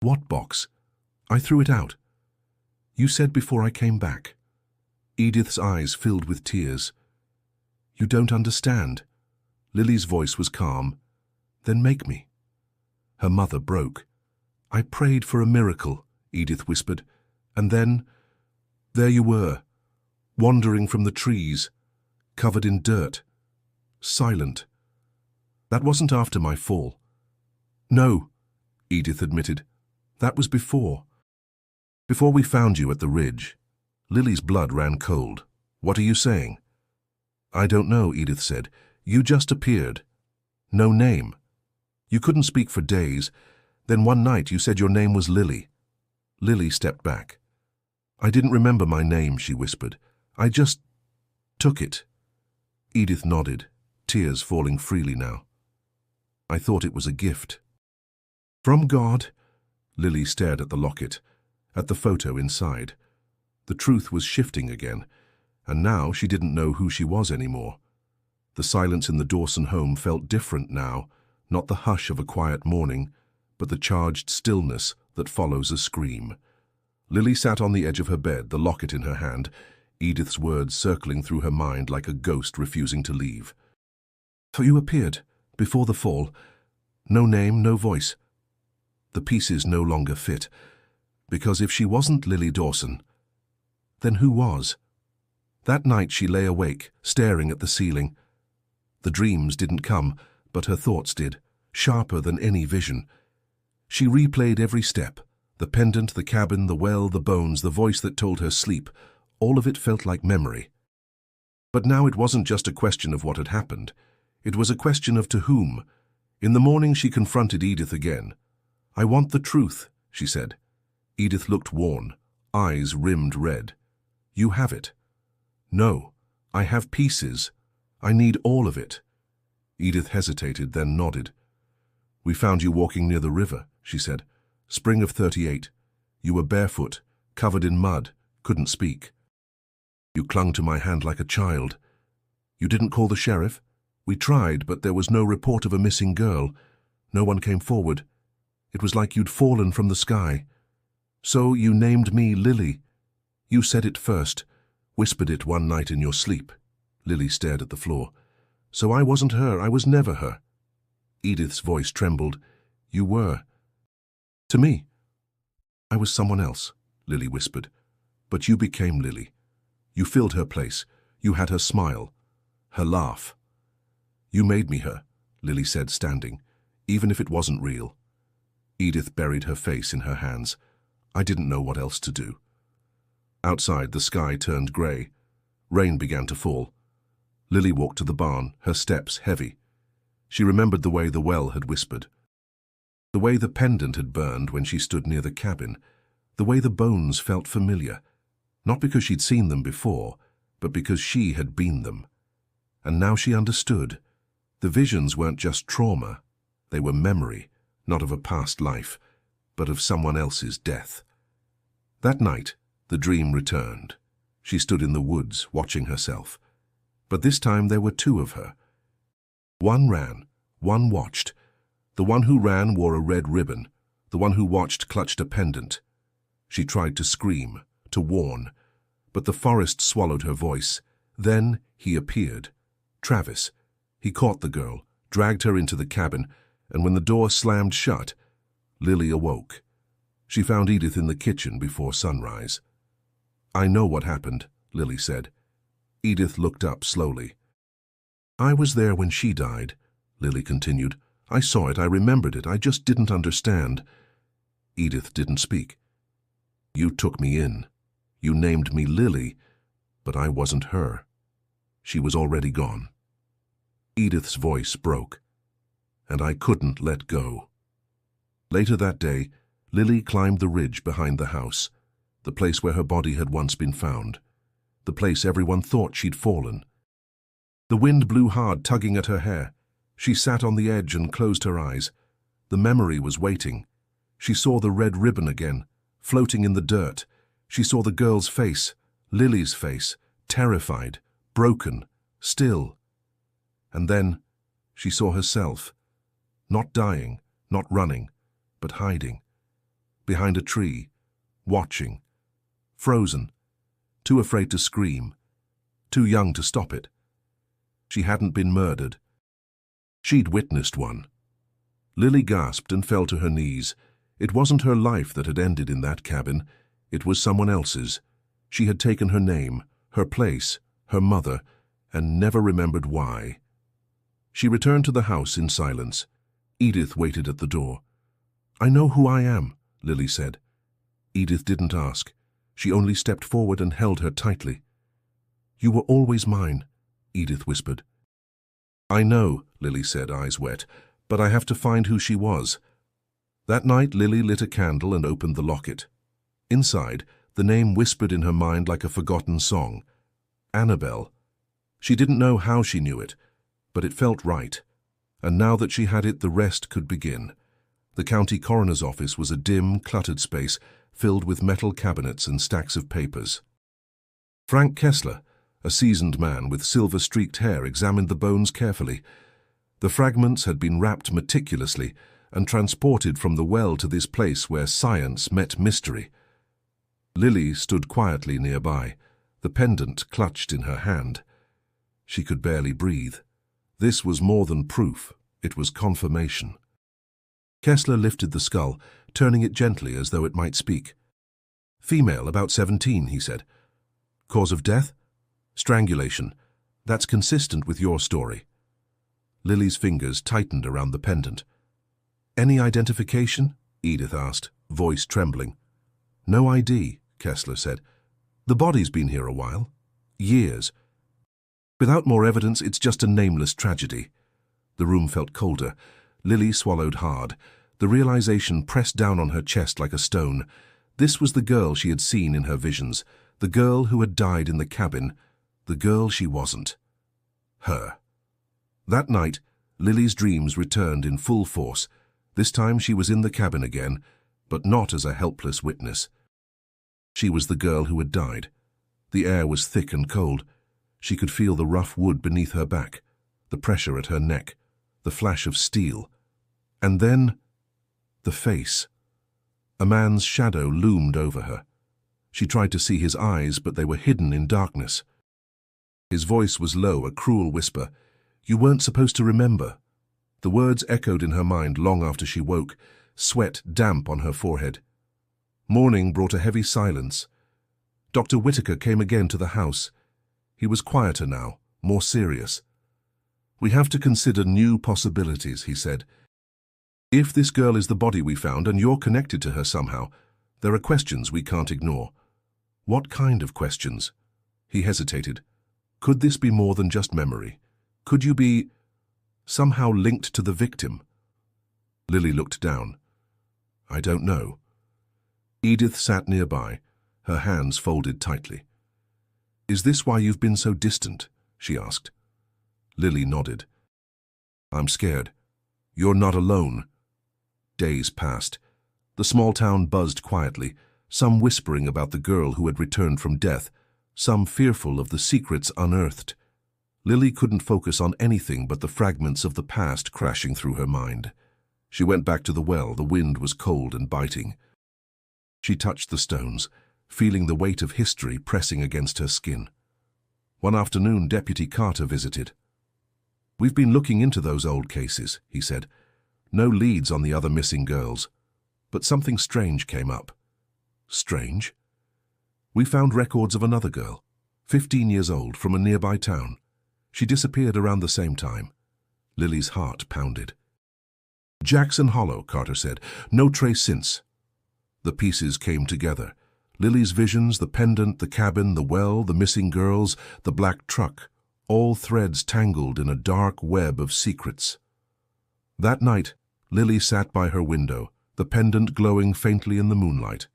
What box? I threw it out. You said before I came back. Edith's eyes filled with tears. You don't understand. Lily's voice was calm. Then make me. Her mother broke. I prayed for a miracle, Edith whispered. And then, there you were, wandering from the trees, covered in dirt, silent. That wasn't after my fall. No, Edith admitted. That was before. Before we found you at the ridge. Lily's blood ran cold. What are you saying? I don't know, Edith said. You just appeared. No name. You couldn't speak for days. Then one night you said your name was Lily. Lily stepped back. I didn't remember my name, she whispered. I just took it. Edith nodded, tears falling freely now. I thought it was a gift. From God? Lily stared at the locket, at the photo inside. The truth was shifting again, and now she didn't know who she was anymore. The silence in the Dawson home felt different now, not the hush of a quiet morning, but the charged stillness that follows a scream. Lily sat on the edge of her bed, the locket in her hand, Edith's words circling through her mind like a ghost refusing to leave. So you appeared, before the fall. No name, no voice. The pieces no longer fit, because if she wasn't Lily Dawson, then who was? That night she lay awake, staring at the ceiling. The dreams didn't come, but her thoughts did, sharper than any vision. She replayed every step, the pendant, the cabin, the well, the bones, the voice that told her sleep. All of it felt like memory. But now it wasn't just a question of what had happened. It was a question of to whom. In the morning she confronted Edith again. I want the truth, she said. Edith looked worn, eyes rimmed red. You have it. No, I have pieces. I need all of it. Edith hesitated, then nodded. We found you walking near the river, she said. Spring of '38. You were barefoot, covered in mud, couldn't speak. You clung to my hand like a child. You didn't call the sheriff? We tried, but there was no report of a missing girl. No one came forward. It was like you'd fallen from the sky. So you named me Lily. You said it first, whispered it one night in your sleep. Lily stared at the floor. So I wasn't her, I was never her. Edith's voice trembled. You were. To me. I was someone else, Lily whispered. But you became Lily. You filled her place. You had her smile, her laugh. You made me her, Lily said, standing, even if it wasn't real. Edith buried her face in her hands. I didn't know what else to do. Outside, the sky turned grey. Rain began to fall. Lily walked to the barn, her steps heavy. She remembered the way the well had whispered. The way the pendant had burned when she stood near the cabin. The way the bones felt familiar. Not because she'd seen them before, but because she had been them. And now she understood. The visions weren't just trauma. They were memory, not of a past life, but of someone else's death. That night, the dream returned. She stood in the woods, watching herself. But this time there were two of her. One ran, one watched. The one who ran wore a red ribbon. The one who watched clutched a pendant. She tried to scream, to warn, but the forest swallowed her voice. Then he appeared. Travis. He caught the girl, dragged her into the cabin, and when the door slammed shut, Lily awoke. She found Edith in the kitchen before sunrise. I know what happened, Lily said. Edith looked up slowly. I was there when she died, Lily continued. I saw it, I remembered it, I just didn't understand. Edith didn't speak. You took me in. You named me Lily, but I wasn't her. She was already gone. Edith's voice broke, and I couldn't let go. Later that day, Lily climbed the ridge behind the house, the place where her body had once been found, the place everyone thought she'd fallen. The wind blew hard, tugging at her hair. She sat on the edge and closed her eyes. The memory was waiting. She saw the red ribbon again, floating in the dirt. She saw the girl's face, Lily's face, terrified, broken, still. And then she saw herself, not dying, not running, but hiding, behind a tree, watching, frozen, too afraid to scream, too young to stop it. She hadn't been murdered. She'd witnessed one. Lily gasped and fell to her knees. It wasn't her life that had ended in that cabin. It was someone else's. She had taken her name, her place, her mother, and never remembered why. She returned to the house in silence. Edith waited at the door. I know who I am, Lily said. Edith didn't ask. She only stepped forward and held her tightly. You were always mine, Edith whispered. I know, Lily said, eyes wet, but I have to find who she was. That night, Lily lit a candle and opened the locket. Inside, the name whispered in her mind like a forgotten song. Annabelle. She didn't know how she knew it, but it felt right. And now that she had it, the rest could begin. The county coroner's office was a dim, cluttered space filled with metal cabinets and stacks of papers. Frank Kessler, a seasoned man with silver-streaked hair, examined the bones carefully. The fragments had been wrapped meticulously and transported from the well to this place where science met mystery. Lily stood quietly nearby, the pendant clutched in her hand. She could barely breathe. This was more than proof, it was confirmation. Kessler lifted the skull, turning it gently as though it might speak. Female, about 17, he said. Cause of death? Strangulation. That's consistent with your story. Lily's fingers tightened around the pendant. Any identification? Edith asked, voice trembling. No ID, Kessler said. The body's been here a while. Years. Without more evidence, it's just a nameless tragedy. The room felt colder. Lily swallowed hard. The realization pressed down on her chest like a stone. This was the girl she had seen in her visions, the girl who had died in the cabin, the girl she wasn't. Her. That night, Lily's dreams returned in full force. This time she was in the cabin again, but not as a helpless witness. She was the girl who had died, The air was thick and cold. She could feel the rough wood beneath her back, the pressure at her neck, the flash of steel. And then, the face. A man's shadow loomed over her. She tried to see his eyes, but they were hidden in darkness. His voice was low, a cruel whisper. "You weren't supposed to remember." The words echoed in her mind long after she woke, sweat damp on her forehead. Morning brought a heavy silence. Dr. Whitaker came again to the house. He was quieter now, more serious. "We have to consider new possibilities," he said. "If this girl is the body we found and you're connected to her somehow, there are questions we can't ignore." "What kind of questions?" He hesitated. "Could this be more than just memory? Could you be somehow linked to the victim?" Lily looked down. "I don't know." Edith sat nearby, her hands folded tightly. "Is this why you've been so distant?" she asked. Lily nodded. "I'm scared. You're not alone." Days passed. The small town buzzed quietly, some whispering about the girl who had returned from death, some fearful of the secrets unearthed. Lily couldn't focus on anything but the fragments of the past crashing through her mind. She went back to the well. The wind was cold and biting. She touched the stones, feeling the weight of history pressing against her skin. One afternoon, Deputy Carter visited. "We've been looking into those old cases," he said. "No leads on the other missing girls. But something strange came up." "Strange?" "We found records of another girl, 15 years old, from a nearby town. She disappeared around the same time." Lily's heart pounded. "Jackson Hollow," Carter said. "No trace since." The pieces came together. Lily's visions, the pendant, the cabin, the well, the missing girls, the black truck, all threads tangled in a dark web of secrets. That night, Lily sat by her window, the pendant glowing faintly in the moonlight.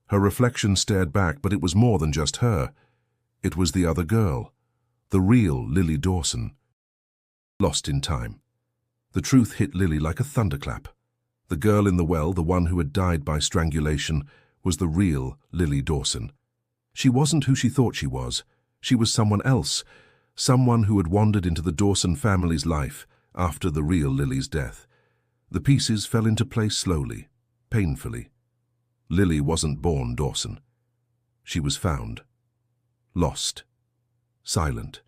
Her reflection stared back, but it was more than just her. It was the other girl, the real Lily Dawson. Lost in time. The truth hit Lily like a thunderclap. The girl in the well, the one who had died by strangulation, was the real Lily Dawson. She wasn't who she thought she was. She was someone else, someone who had wandered into the Dawson family's life after the real Lily's death. The pieces fell into place slowly, painfully. Lily wasn't born Dawson. She was found. Lost. Silent.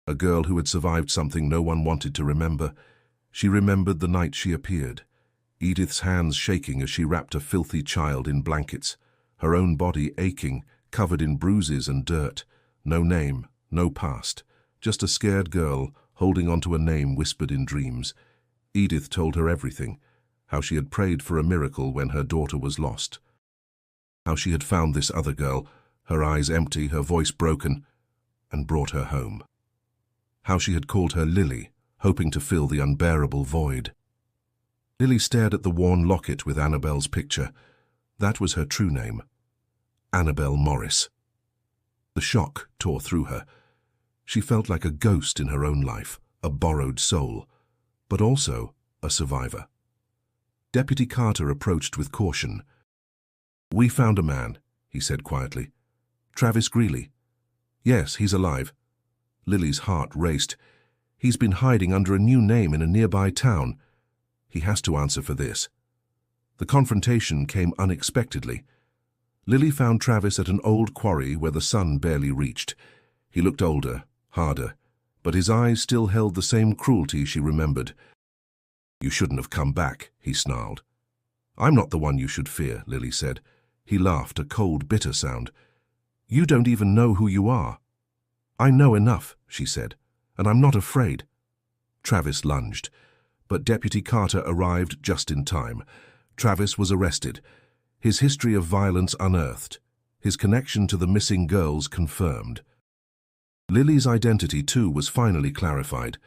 A girl who had survived something no one wanted to remember. She remembered the night she appeared. Edith's hands shaking as she wrapped a filthy child in blankets, her own body aching, covered in bruises and dirt. No name, no past, just a scared girl holding onto a name whispered in dreams. Edith told her everything, how she had prayed for a miracle when her daughter was lost, how she had found this other girl, her eyes empty, her voice broken, and brought her home. How she had called her Lily, hoping to fill the unbearable void. Lily stared at the worn locket with Annabelle's picture. That was her true name. Annabelle Morris. The shock tore through her. She felt like a ghost in her own life, a borrowed soul, but also a survivor. Deputy Carter approached with caution. "We found a man," he said quietly. "Travis Greeley." "Yes, he's alive." Lily's heart raced. "He's been hiding under a new name in a nearby town. He has to answer for this." The confrontation came unexpectedly. Lily found Travis at an old quarry where the sun barely reached. He looked older, harder, but his eyes still held the same cruelty she remembered. "You shouldn't have come back," he snarled. "I'm not the one you should fear," Lily said. He laughed, a cold, bitter sound. "You don't even know who you are." "I know enough," she said, "and I'm not afraid." Travis lunged, but Deputy Carter arrived just in time. Travis was arrested, his history of violence unearthed, his connection to the missing girls confirmed. Lily's identity, too, was finally clarified.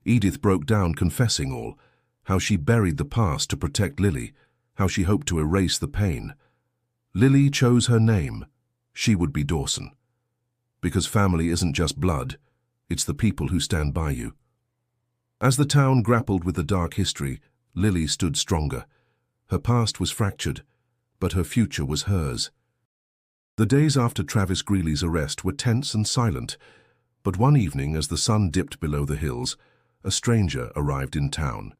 Edith broke down, confessing all, how she buried the past to protect Lily, how she hoped to erase the pain. Lily chose her name. She would be Dawson. Because family isn't just blood, it's the people who stand by you. As the town grappled with the dark history, Lily stood stronger. Her past was fractured, but her future was hers. The days after Travis Greeley's arrest were tense and silent, but one evening as the sun dipped below the hills, a stranger arrived in town.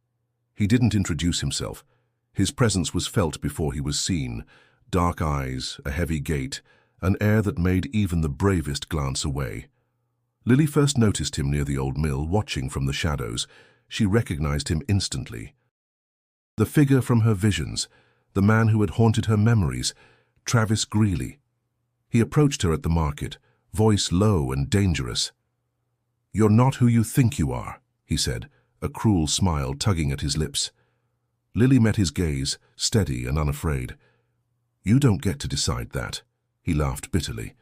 He didn't introduce himself. His presence was felt before he was seen. Dark eyes, a heavy gait, an air that made even the bravest glance away. Lily first noticed him near the old mill, watching from the shadows. She recognized him instantly. The figure from her visions, the man who had haunted her memories, Travis Greeley. He approached her at the market, voice low and dangerous. "You're not who you think you are," he said, a cruel smile tugging at his lips. Lily met his gaze, steady and unafraid. "You don't get to decide that," he laughed bitterly.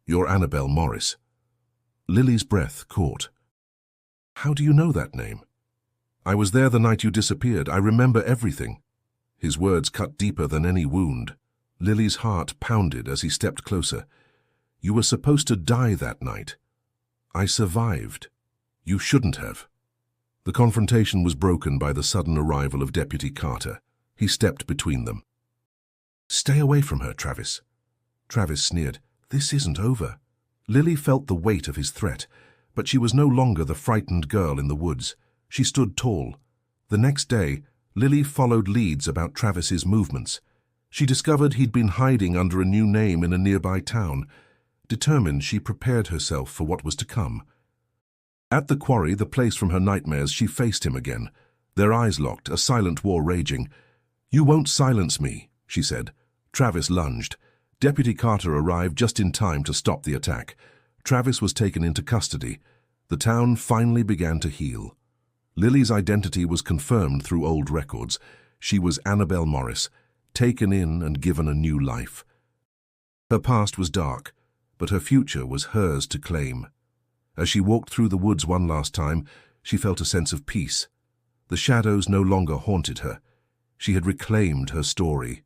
"You're Annabelle Morris." Lily's breath caught. "How do you know that name?" "I was there the night you disappeared. I remember everything." His words cut deeper than any wound. Lily's heart pounded as he stepped closer. "You were supposed to die that night." "I survived." "You shouldn't have." The confrontation was broken by the sudden arrival of Deputy Carter. He stepped between them. "Stay away from her, Travis." Travis sneered. "This isn't over." Lily felt the weight of his threat, but she was no longer the frightened girl in the woods. She stood tall. The next day, Lily followed leads about Travis's movements. She discovered he'd been hiding under a new name in a nearby town. Determined, she prepared herself for what was to come. At the quarry, the place from her nightmares, she faced him again. Their eyes locked, a silent war raging. "You won't silence me," she said. Travis lunged. Deputy Carter arrived just in time to stop the attack. Travis was taken into custody. The town finally began to heal. Lily's identity was confirmed through old records. She was Annabelle Morris, taken in and given a new life. Her past was dark, but her future was hers to claim. As she walked through the woods one last time, she felt a sense of peace. The shadows no longer haunted her. She had reclaimed her story.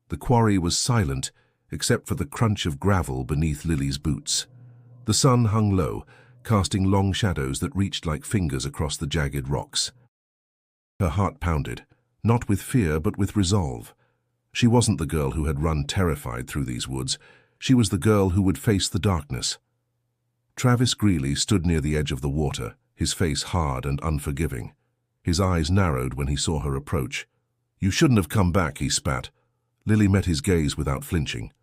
The quarry was silent, except for the crunch of gravel beneath Lily's boots. The sun hung low, casting long shadows that reached like fingers across the jagged rocks. Her heart pounded, not with fear but with resolve. She wasn't the girl who had run terrified through these woods. She was the girl who would face the darkness. Travis Greeley stood near the edge of the water, his face hard and unforgiving. His eyes narrowed when he saw her approach. "You shouldn't have come back," he spat. Lily met his gaze without flinching.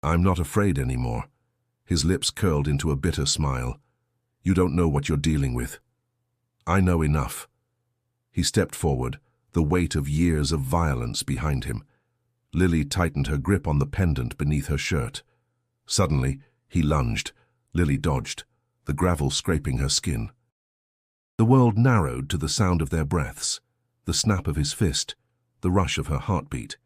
"I'm not afraid anymore." His lips curled into a bitter smile. "You don't know what you're dealing with." "I know enough." He stepped forward, the weight of years of violence behind him. Lily tightened her grip on the pendant beneath her shirt. Suddenly, he lunged. Lily dodged, the gravel scraping her skin. The world narrowed to the sound of their breaths, the snap of his fist, the rush of her heartbeat.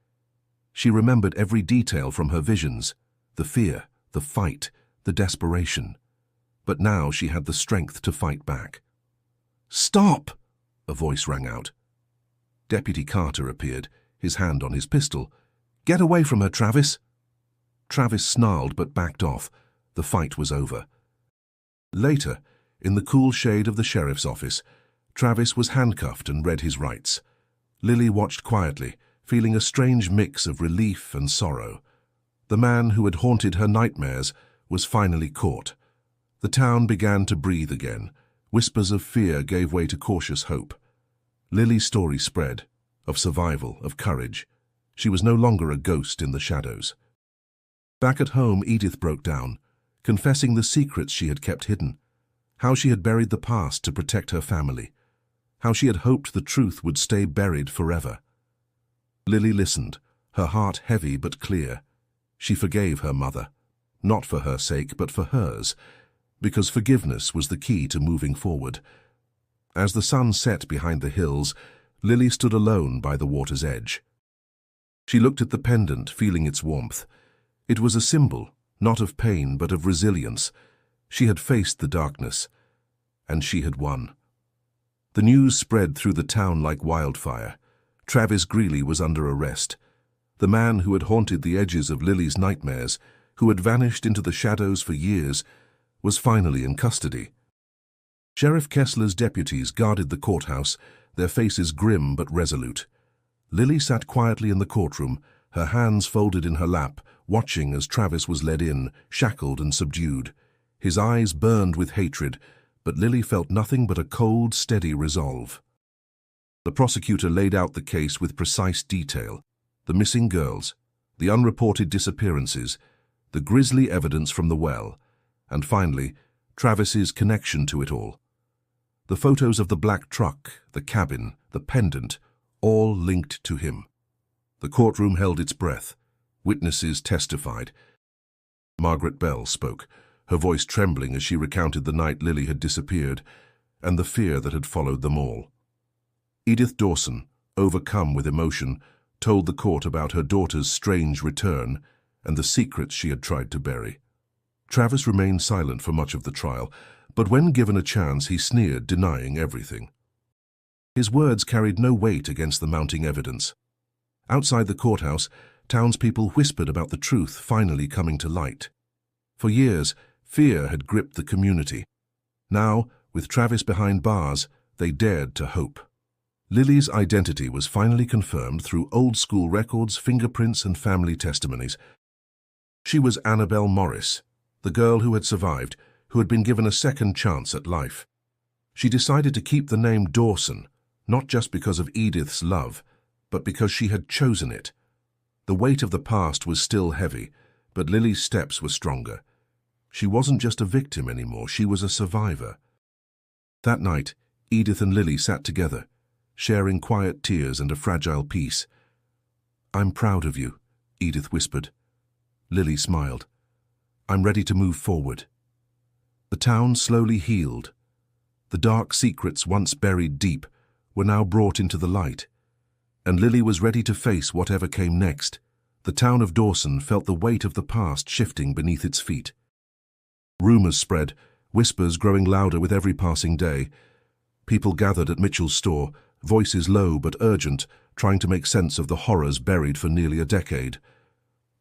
She remembered every detail from her visions, the fear, the fight, the desperation. But now she had the strength to fight back. "Stop!" a voice rang out. Deputy Carter appeared, his hand on his pistol. "Get away from her, Travis." Travis snarled but backed off. The fight was over. Later, in the cool shade of the sheriff's office, Travis was handcuffed and read his rights. Lily watched quietly, feeling a strange mix of relief and sorrow. The man who had haunted her nightmares was finally caught. The town began to breathe again. Whispers of fear gave way to cautious hope. Lily's story spread, of survival, of courage. She was no longer a ghost in the shadows. Back at home, Edith broke down, confessing the secrets she had kept hidden, how she had buried the past to protect her family, how she had hoped the truth would stay buried forever. Lily listened, her heart heavy but clear. She forgave her mother, not for her sake but for hers, because forgiveness was the key to moving forward. As the sun set behind the hills, Lily stood alone by the water's edge. She looked at the pendant, feeling its warmth. It was a symbol, not of pain but of resilience. She had faced the darkness, and she had won. The news spread through the town like wildfire. Travis Greeley was under arrest. The man who had haunted the edges of Lily's nightmares, who had vanished into the shadows for years, was finally in custody. Sheriff Kessler's deputies guarded the courthouse, their faces grim but resolute. Lily sat quietly in the courtroom, her hands folded in her lap, watching as Travis was led in, shackled and subdued. His eyes burned with hatred, but Lily felt nothing but a cold, steady resolve. The prosecutor laid out the case with precise detail: the missing girls, the unreported disappearances, the grisly evidence from the well, and finally, Travis's connection to it all. The photos of the black truck, the cabin, the pendant, all linked to him. The courtroom held its breath. Witnesses testified. Margaret Bell spoke, her voice trembling as she recounted the night Lily had disappeared and the fear that had followed them all. Edith Dawson, overcome with emotion, told the court about her daughter's strange return and the secrets she had tried to bury. Travis remained silent for much of the trial, but when given a chance he sneered, denying everything. His words carried no weight against the mounting evidence. Outside the courthouse, townspeople whispered about the truth finally coming to light. For years, fear had gripped the community. Now, with Travis behind bars, they dared to hope. Lily's identity was finally confirmed through old-school records, fingerprints, and family testimonies. She was Annabelle Morris, the girl who had survived, who had been given a second chance at life. She decided to keep the name Dawson, not just because of Edith's love, but because she had chosen it. The weight of the past was still heavy, but Lily's steps were stronger. She wasn't just a victim anymore, she was a survivor. That night, Edith and Lily sat together, sharing quiet tears and a fragile peace. "I'm proud of you," Edith whispered. Lily smiled. "I'm ready to move forward." The town slowly healed. The dark secrets once buried deep were now brought into the light, and Lily was ready to face whatever came next. The town of Dawson felt the weight of the past shifting beneath its feet. Rumors spread, whispers growing louder with every passing day. People gathered at Mitchell's store, voices low but urgent, trying to make sense of the horrors buried for nearly a decade.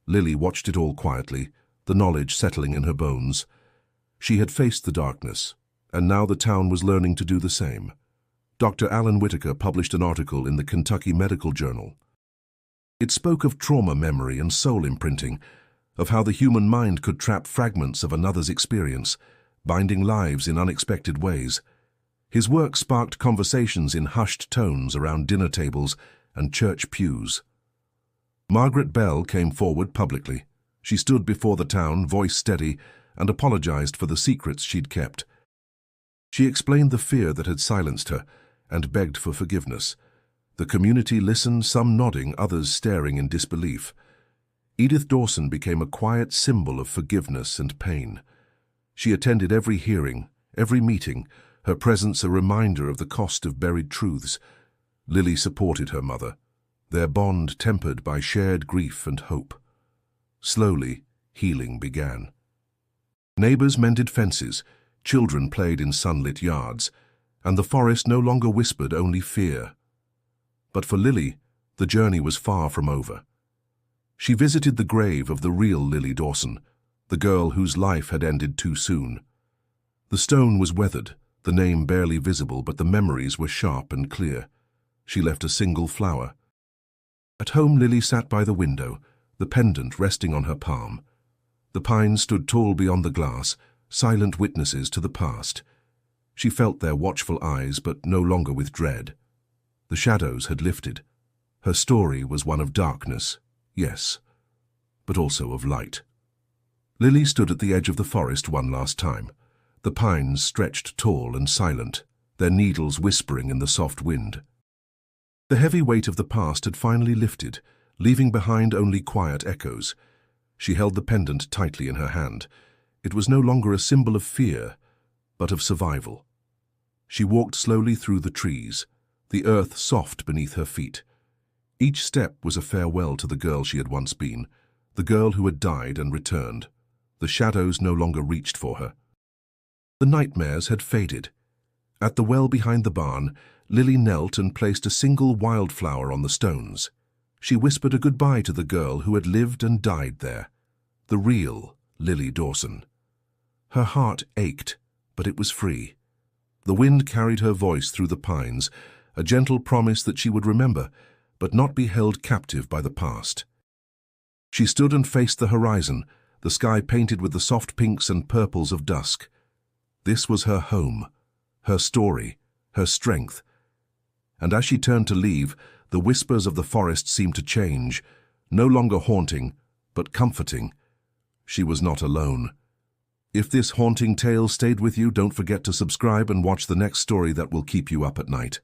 Lily watched it all quietly, the knowledge settling in her bones. She had faced the darkness, and now the town was learning to do the same. Dr. Alan Whitaker published an article in the Kentucky Medical Journal. It spoke of trauma memory and soul imprinting, of how the human mind could trap fragments of another's experience, binding lives in unexpected ways. His work sparked conversations in hushed tones around dinner tables and church pews. Margaret Bell came forward publicly. She stood before the town, voice steady, and apologized for the secrets she'd kept. She explained the fear that had silenced her and begged for forgiveness. The community listened, some nodding, others staring in disbelief. Edith Dawson became a quiet symbol of forgiveness and pain. She attended every hearing, every meeting, her presence a reminder of the cost of buried truths. Lily supported her mother, their bond tempered by shared grief and hope. Slowly, healing began. Neighbors mended fences, children played in sunlit yards, and the forest no longer whispered only fear. But for Lily, the journey was far from over. She visited the grave of the real Lily Dawson, the girl whose life had ended too soon. The stone was weathered, the name barely visible, but the memories were sharp and clear. She left a single flower. At home, Lily sat by the window, the pendant resting on her palm. The pines stood tall beyond the glass, silent witnesses to the past. She felt their watchful eyes, but no longer with dread. The shadows had lifted. Her story was one of darkness, yes, but also of light. Lily stood at the edge of the forest one last time. The pines stretched tall and silent, their needles whispering in the soft wind. The heavy weight of the past had finally lifted, leaving behind only quiet echoes. She held the pendant tightly in her hand. It was no longer a symbol of fear, but of survival. She walked slowly through the trees, the earth soft beneath her feet. Each step was a farewell to the girl she had once been, the girl who had died and returned. The shadows no longer reached for her. The nightmares had faded. At the well behind the barn, Lily knelt and placed a single wildflower on the stones. She whispered a goodbye to the girl who had lived and died there, the real Lily Dawson. Her heart ached, but it was free. The wind carried her voice through the pines, a gentle promise that she would remember, but not be held captive by the past. She stood and faced the horizon, the sky painted with the soft pinks and purples of dusk. This was her home, her story, her strength. And as she turned to leave, the whispers of the forest seemed to change, no longer haunting, but comforting. She was not alone. If this haunting tale stayed with you, don't forget to subscribe and watch the next story that will keep you up at night.